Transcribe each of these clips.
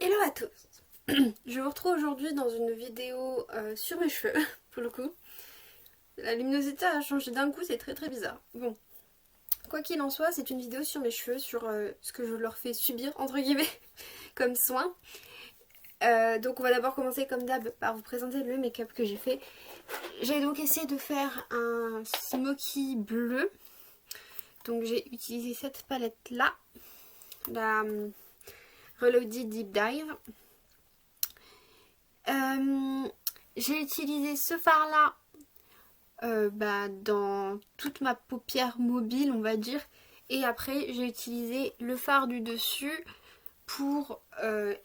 Hello à tous. Je vous retrouve aujourd'hui dans une vidéo sur mes cheveux, pour le coup. La luminosité a changé d'un coup, c'est très bizarre. Bon, quoi qu'il en soit, c'est une vidéo sur mes cheveux, sur ce que je leur fais subir, entre guillemets, comme soin. Donc on va d'abord commencer comme d'hab par vous présenter le make-up que j'ai fait. J'ai donc essayé de faire un smoky bleu. Donc j'ai utilisé cette palette là, la Reloaded Deep Dive. J'ai utilisé ce fard là dans toute ma paupière mobile, on va dire, et après j'ai utilisé le fard du dessus pour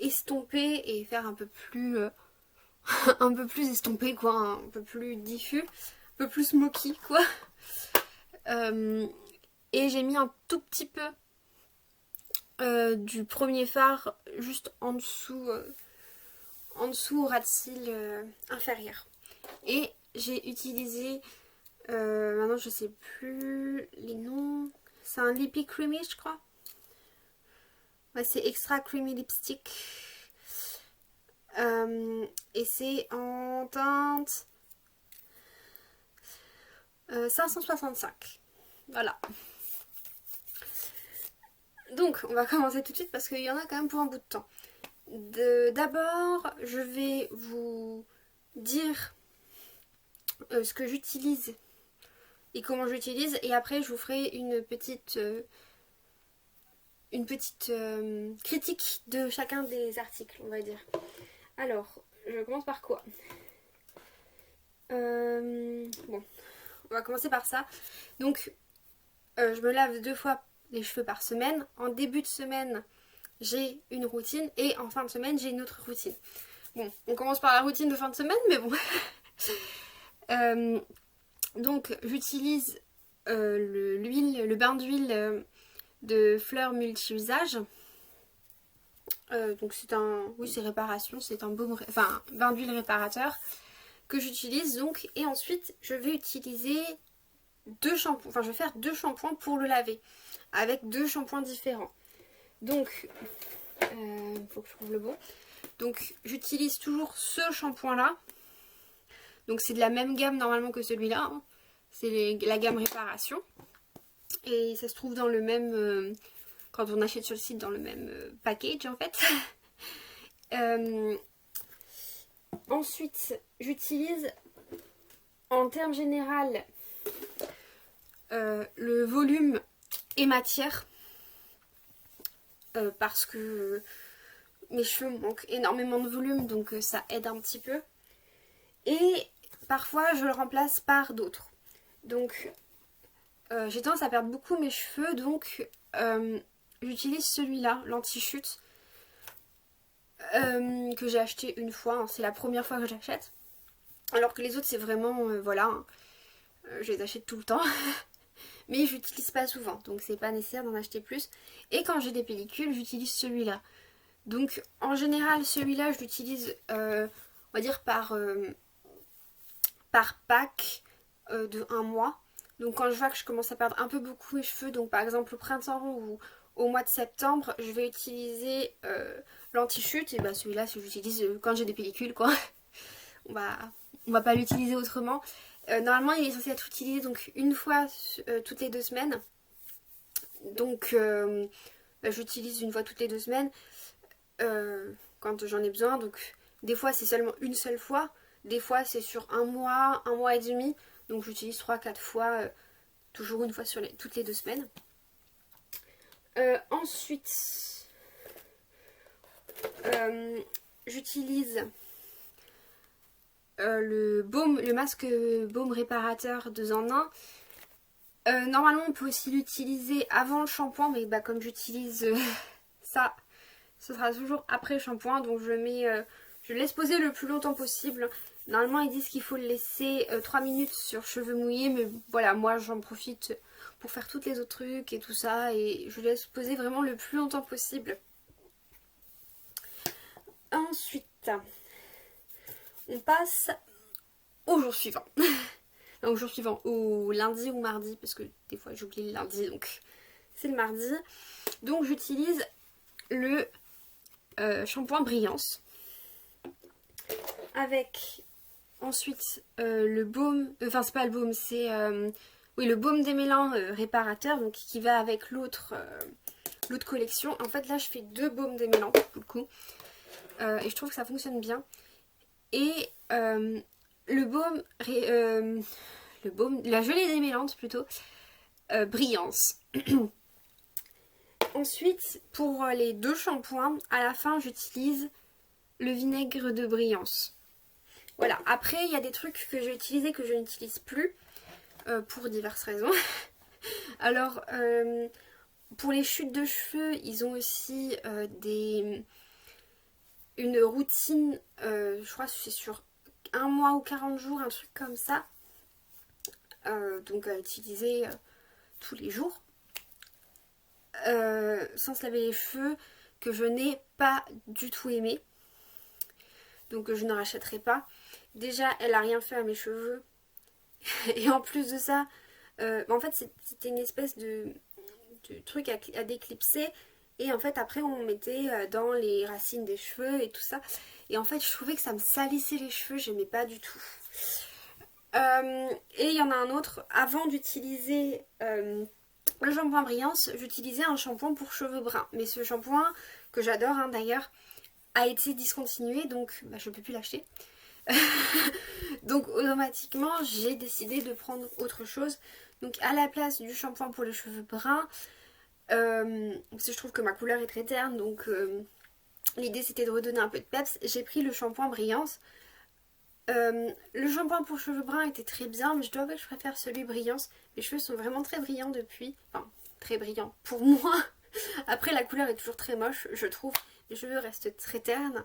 estomper et faire un peu plus un peu plus estompé quoi, un peu plus diffus, un peu plus smoky quoi. Et j'ai mis un tout petit peu du premier fard juste en dessous au ras de cils inférieur. Et j'ai utilisé, maintenant je sais plus les noms, c'est un Lippy Creamy je crois. Ouais, c'est Extra Creamy Lipstick. Et c'est en teinte 565. Voilà. Donc on va commencer tout de suite parce qu'il y en a quand même pour un bout de temps. D'abord je vais vous dire ce que j'utilise et comment j'utilise, et après je vous ferai une petite critique de chacun des articles, on va dire. Alors, je commence par quoi? Bon, on va commencer par ça. Donc, je me lave 2 fois les cheveux par semaine. En début de semaine, j'ai une routine, et en fin de semaine, j'ai une autre routine. Bon, on commence par la routine de fin de semaine, mais bon. Donc, j'utilise le bain d'huile de fleurs multi-usages. Donc c'est c'est réparation, c'est un baume, bain d'huile réparateur que j'utilise donc. Et ensuite je vais utiliser 2 shampoings, je vais faire 2 shampoings pour le laver avec 2 shampoings différents. Donc faut que je trouve le bon. Donc j'utilise toujours ce shampoing là, donc c'est de la même gamme normalement que celui-là, hein. C'est la gamme réparation et ça se trouve dans le même quand on achète sur le site, dans le même package en fait. Ensuite, j'utilise en termes général le volume et matière parce que mes cheveux manquent énormément de volume, donc ça aide un petit peu. Et parfois, je le remplace par d'autres. Donc, j'ai tendance à perdre beaucoup mes cheveux, donc j'utilise celui-là, l'anti-chute, que j'ai acheté une fois, hein. C'est la première fois que j'achète. Alors que les autres, c'est vraiment, je les achète tout le temps. Mais j'utilise pas souvent, donc c'est pas nécessaire d'en acheter plus. Et quand j'ai des pellicules, j'utilise celui-là. Donc en général, celui-là, je l'utilise, on va dire par pack de 1 mois. Donc quand je vois que je commence à perdre un peu beaucoup mes cheveux, donc par exemple au printemps ou au mois de septembre, je vais utiliser l'anti-chute. Et celui-là, si j'utilise quand j'ai des pellicules, quoi. On va pas l'utiliser autrement. Normalement, il est censé être utilisé donc une fois toutes les 2 semaines. Donc j'utilise une fois toutes les 2 semaines quand j'en ai besoin. Donc des fois c'est seulement une seule fois, des fois c'est sur un mois et demi. Donc j'utilise 3-4 fois, toujours une fois toutes les 2 semaines. Ensuite, j'utilise le masque baume réparateur 2 en 1. Normalement on peut aussi l'utiliser avant le shampoing, mais comme j'utilise ça, ce sera toujours après le shampoing. Donc je le laisse poser le plus longtemps possible. Normalement ils disent qu'il faut le laisser 3 minutes sur cheveux mouillés, mais voilà, moi j'en profite pour faire toutes les autres trucs et tout ça, et je laisse poser vraiment le plus longtemps possible. Ensuite, on passe au jour suivant. Au jour suivant, au lundi ou mardi, parce que des fois j'oublie le lundi, donc c'est le mardi. Donc j'utilise le shampoing Brillance. Avec ensuite le baume, enfin c'est pas le baume, c'est oui, le baume démêlant réparateur, donc qui va avec l'autre collection. En fait là je fais 2 baumes démêlants pour le coup. Et je trouve que ça fonctionne bien. Et le baume, la gelée démêlante plutôt, Brillance. Ensuite, pour les 2 shampoings, à la fin j'utilise le vinaigre de Brillance. Voilà, après il y a des trucs que j'ai utilisés que je n'utilise plus, pour diverses raisons. Alors, pour les chutes de cheveux, ils ont aussi une routine, je crois que c'est sur 1 mois ou 40 jours, un truc comme ça. Donc à utiliser tous les jours. Sans se laver les cheveux, que je n'ai pas du tout aimé. Donc je ne rachèterai pas. Déjà, elle a rien fait à mes cheveux. Et en plus de ça, en fait c'était une espèce de truc à déclipser. Et en fait après on mettait dans les racines des cheveux et tout ça. Et en fait je trouvais que ça me salissait les cheveux, j'aimais pas du tout. Et il y en a un autre, avant d'utiliser le shampoing Brillance, j'utilisais un shampoing pour cheveux bruns. Mais ce shampoing, que j'adore hein, d'ailleurs, a été discontinué, donc je ne peux plus l'acheter. Donc automatiquement j'ai décidé de prendre autre chose. Donc à la place du shampoing pour les cheveux bruns, parce que je trouve que ma couleur est très terne, donc l'idée c'était de redonner un peu de peps, j'ai pris le shampoing Brillance. Le shampoing pour cheveux bruns était très bien, mais je dois avouer que je préfère celui Brillance. Mes cheveux sont vraiment très brillants depuis, enfin très brillants pour moi. Après la couleur est toujours très moche, je trouve. Mes cheveux restent très ternes.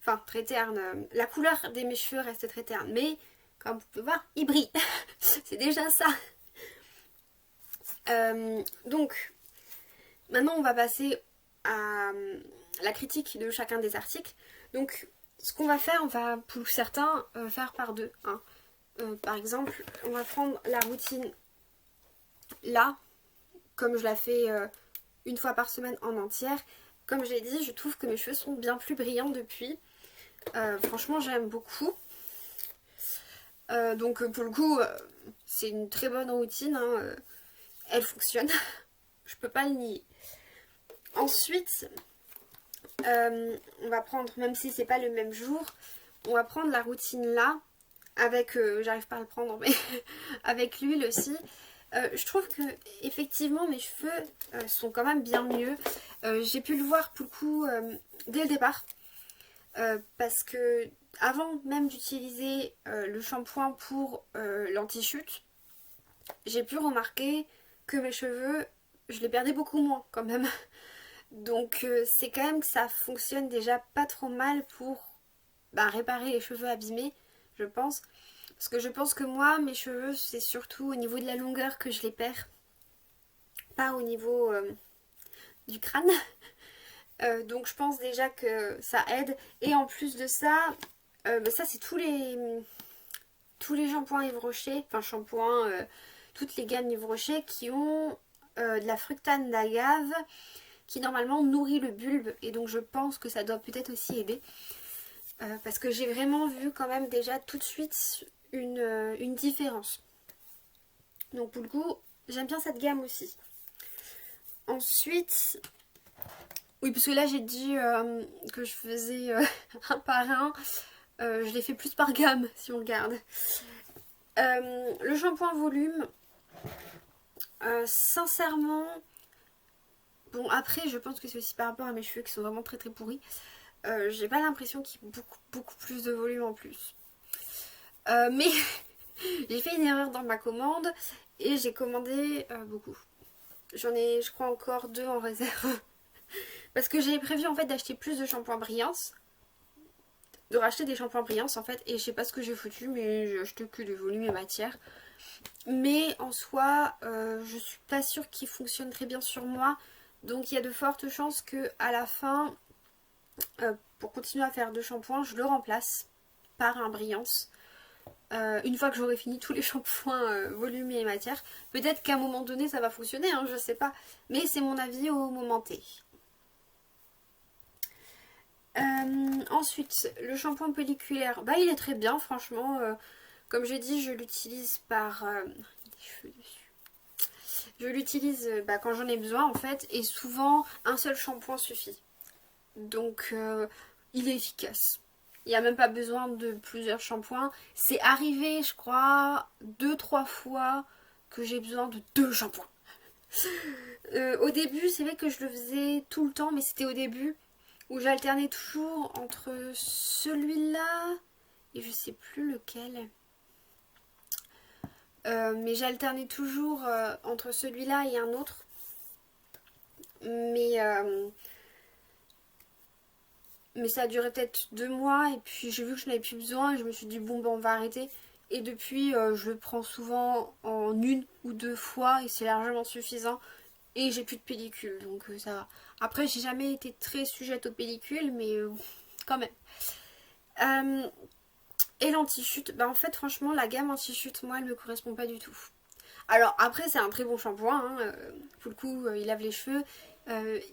Enfin très ternes, la couleur de mes cheveux reste très terne, mais comme vous pouvez voir, ils brillent. C'est déjà ça. Donc maintenant on va passer à la critique de chacun des articles. Donc ce qu'on va faire, on va pour certains faire par 2. Hein. Par exemple, on va prendre la routine là, comme je la fais 1 fois par semaine en entière. Comme je l'ai dit, je trouve que mes cheveux sont bien plus brillants depuis. Franchement, j'aime beaucoup. Donc pour le coup, c'est une très bonne routine. Hein. Elle fonctionne. Je peux pas le nier. Ensuite, on va prendre, même si c'est pas le même jour, on va prendre la routine là, avec, j'arrive pas à le prendre, mais avec l'huile aussi. Je trouve que effectivement mes cheveux sont quand même bien mieux. J'ai pu le voir pour le coup dès le départ. Parce que avant même d'utiliser le shampoing pour l'anti-chute, j'ai pu remarquer que mes cheveux, je les perdais beaucoup moins quand même. Donc c'est quand même que ça fonctionne déjà pas trop mal pour réparer les cheveux abîmés, je pense. Parce que je pense que moi, mes cheveux, c'est surtout au niveau de la longueur que je les perds. Pas au niveau du crâne. Donc je pense déjà que ça aide. Et en plus de ça, ça c'est tous les shampoings Yves Rocher, enfin shampoings, toutes les gammes Yves Rocher qui ont de la fructane d'agave qui normalement nourrit le bulbe. Et donc je pense que ça doit peut-être aussi aider. Parce que j'ai vraiment vu quand même déjà tout de suite une différence. Donc pour le coup, j'aime bien cette gamme aussi. Ensuite, oui, parce que là j'ai dit que je faisais un par un. Je l'ai fait plus par gamme si on regarde. Le shampoing volume, sincèrement, bon après je pense que c'est aussi par rapport à mes cheveux qui sont vraiment très très pourris. J'ai pas l'impression qu'il y ait beaucoup plus de volume en plus. Mais j'ai fait une erreur dans ma commande et j'ai commandé beaucoup. J'en ai je crois encore 2 en réserve. Parce que j'ai prévu en fait d'acheter plus de shampoing Brillance. De racheter des shampoings Brillance en fait. Et je sais pas ce que j'ai foutu, mais j'ai acheté que de volume et matière. Mais en soi, je suis pas sûre qu'il fonctionne très bien sur moi. Donc il y a de fortes chances que à la fin, pour continuer à faire 2 shampoings, je le remplace par un Brillance. Une fois que j'aurai fini tous les shampoings volume et matière. Peut-être qu'à un moment donné ça va fonctionner, hein, je sais pas. Mais c'est mon avis au moment T. Ensuite, le shampoing pelliculaire, bah il est très bien franchement. Comme j'ai dit, je l'utilise par... des cheveux dessus. Je l'utilise quand j'en ai besoin en fait. Et souvent, un seul shampoing suffit. Donc, il est efficace. Il n'y a même pas besoin de plusieurs shampoings. C'est arrivé, je crois, 2-3 fois que j'ai besoin de 2 shampoings. Au début, c'est vrai que je le faisais tout le temps, mais c'était au début où j'alternais toujours entre celui-là et je sais plus lequel. Mais j'alternais toujours entre celui-là et un autre. Mais ça a duré peut-être 2 mois et puis j'ai vu que je n'avais plus besoin et je me suis dit bon ben on va arrêter. Et depuis je le prends souvent en 1 ou 2 fois et c'est largement suffisant. Et j'ai plus de pellicule donc ça va. Après j'ai jamais été très sujette aux pellicules mais quand même. Et l'anti-chute, bah en fait franchement la gamme anti-chute moi elle me correspond pas du tout. Alors après c'est un très bon shampoing, hein, pour le coup il lave les cheveux,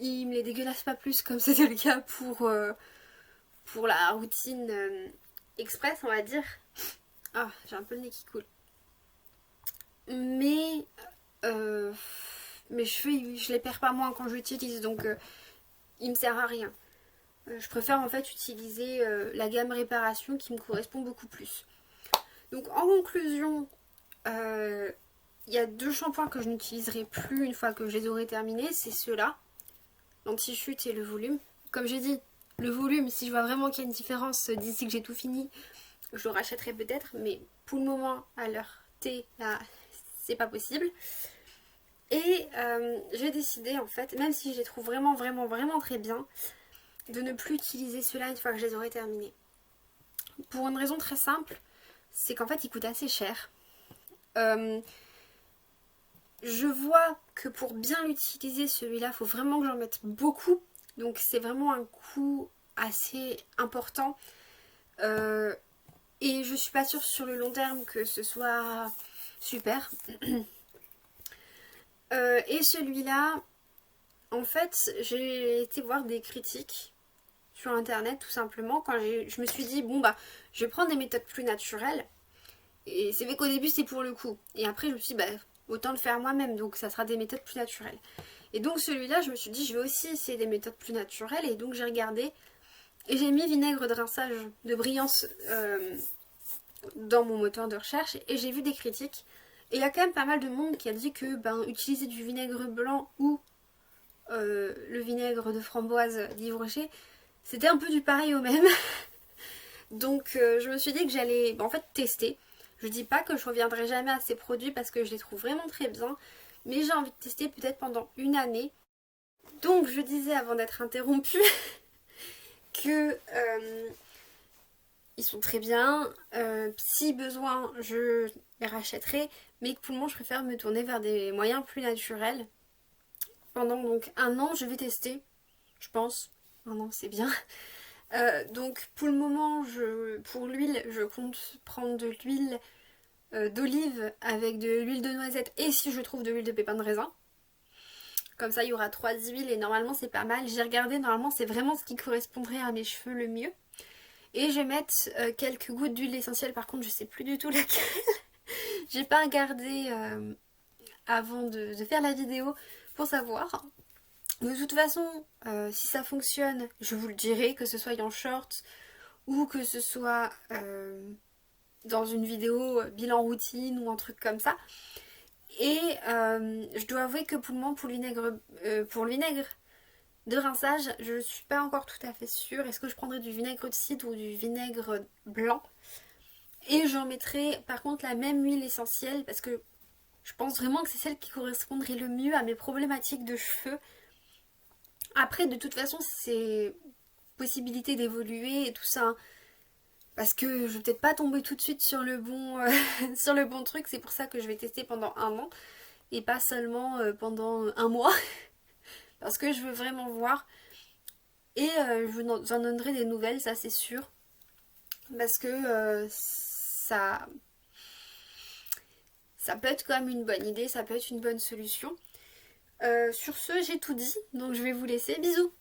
il me les dégueulasse pas plus comme c'était le cas pour la routine express on va dire. Ah j'ai un peu le nez qui coule. Mais mes cheveux je les perds pas moins quand j'utilise donc il me sert à rien. Je préfère en fait utiliser la gamme réparation qui me correspond beaucoup plus. Donc en conclusion, il y a 2 shampoings que je n'utiliserai plus une fois que je les aurai terminés, c'est ceux-là, l'anti-chute et le volume. Comme j'ai dit, le volume, si je vois vraiment qu'il y a une différence d'ici que j'ai tout fini, je le rachèterai peut-être, mais pour le moment, à l'heure T, là, c'est pas possible. Et j'ai décidé en fait, même si je les trouve vraiment très bien, de ne plus utiliser ceux-là une fois que je les aurai terminés. Pour une raison très simple, c'est qu'en fait ils coûtent assez cher. Je vois que pour bien l'utiliser celui-là, il faut vraiment que j'en mette beaucoup. Donc c'est vraiment un coût assez important. Et je suis pas sûre sur le long terme que ce soit super. Et celui-là, en fait, j'ai été voir des critiques sur internet tout simplement quand je me suis dit bon bah je vais prendre des méthodes plus naturelles. Et c'est vrai qu'au début c'est pour le coup. Et après je me suis dit bah autant le faire moi-même, donc ça sera des méthodes plus naturelles. Et donc celui-là je me suis dit je vais aussi essayer des méthodes plus naturelles et donc j'ai regardé et j'ai mis vinaigre de rinçage de brillance dans mon moteur de recherche et j'ai vu des critiques. Et il y a quand même pas mal de monde qui a dit que utiliser du vinaigre blanc ou le vinaigre de framboise d'Yves Rocher, c'était un peu du pareil au même. Donc je me suis dit que j'allais en fait tester. Je dis pas que je reviendrai jamais à ces produits parce que je les trouve vraiment très bien. Mais j'ai envie de tester peut-être pendant une année. Donc je disais avant d'être interrompue que ils sont très bien. Si besoin je les rachèterai. Mais que pour le moment je préfère me tourner vers des moyens plus naturels. Pendant donc 1 an je vais tester. Je pense. 1 an c'est bien. Donc pour le moment, pour l'huile, je compte prendre de l'huile d'olive avec de l'huile de noisette et si je trouve de l'huile de pépin de raisin. Comme ça, il y aura 3 huiles et normalement c'est pas mal. J'ai regardé, normalement c'est vraiment ce qui correspondrait à mes cheveux le mieux. Et je vais mettre quelques gouttes d'huile essentielle, par contre je sais plus du tout laquelle. J'ai pas regardé avant de faire la vidéo pour savoir. De toute façon, si ça fonctionne, je vous le dirai, que ce soit en short ou que ce soit dans une vidéo bilan routine ou un truc comme ça. Et je dois avouer que pour le moment, pour le vinaigre de rinçage, je ne suis pas encore tout à fait sûre. Est-ce que je prendrai du vinaigre de cidre ou du vinaigre blanc? Et j'en mettrai par contre la même huile essentielle parce que je pense vraiment que c'est celle qui correspondrait le mieux à mes problématiques de cheveux. Après, de toute façon, c'est possibilité d'évoluer et tout ça. Parce que je vais peut-être pas tomber tout de suite sur le bon, sur le bon truc. C'est pour ça que je vais tester pendant 1 an. Et pas seulement pendant 1 mois. Parce que je veux vraiment voir. Et je vous en donnerai des nouvelles, ça c'est sûr. Parce que ça peut être quand même une bonne idée. Ça peut être une bonne solution. Sur ce, j'ai tout dit. Donc je vais vous laisser. Bisous!